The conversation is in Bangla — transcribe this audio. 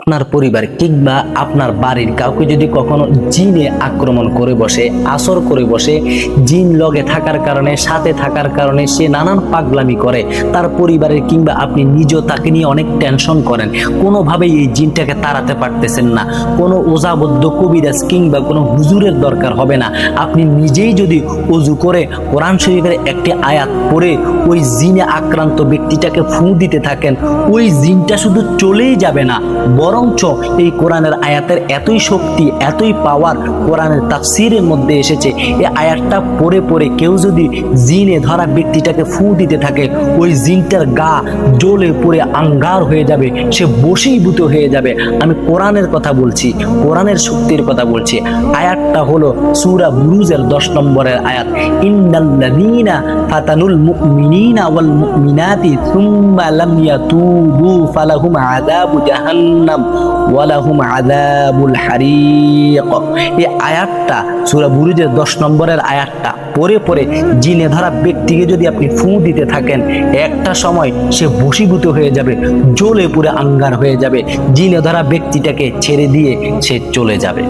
আপনার পরিবার কিংবা আপনার বাড়ির কাউকে যদি কখনো জিনে আক্রমণ করে বসে, আসর করে বসে, জিন লগে থাকার কারণে, সাথে থাকার কারণে সে নানান পাগলামি করে, তার পরিবারের কিংবা আপনি নিজেও তাকে নিয়ে অনেক টেনশন করেন, কোনোভাবেই এই জিনটাকে তাড়াতে পারতেছেন না, কোনো ওজাবদ্ধ কবিরাজ কিংবা কোনো হুজুরের দরকার হবে না। আপনি নিজেই যদি ওযু করে কোরআন শরীফের একটি আয়াত পড়ে ওই জিনে আক্রান্ত ব্যক্তিটাকে ফু দিতে থাকেন, ওই জিনটা শুধু চলেই যাবে না, বরঞ্চ এই কোরআনের আয়াতের এতই শক্তি, এতই পাওয়ার কোরআনের তাফসীরের মধ্যে এসেছে, এই আয়াতটা পড়ে পড়ে কেউ যদি জিনে ধরা ব্যক্তিটাকে ফু দিতে থাকে, ওই জিনটার গা জ্বলে পুড়ে আঙ্গার হয়ে যাবে, সে বশীভূত হয়ে যাবে। আমি কোরআনের কথা বলছি, কোরআনের শক্তির কথা বলছি। আয়াতটা হলো সূরা বুরুজের 10 নম্বরের আয়াত, ইন্নাল্লাযীনা ফাতানুল মুমিনিনা ওয়াল মুমিনাতি সুম্মা লাম ইয়াতুবু ফালাহুম আযাবু জাহান্নাম ওয়া লাহুম আযাবুল হারিক। এই আয়াতটা সূরা বুরুজের 10 নম্বরের আয়াতটা পড়ে পড়ে জিনে ধরা ব্যক্তিকে যদি আপনি ফু দিতে থাকেন, একটা সময় সে বশীভূত হয়ে যাবে, জ্বলে পুড়ে আঙ্গার হয়ে যাবে, জিনে ধরা ব্যক্তিটাকে ছেড়ে দিয়ে সে চলে যাবে।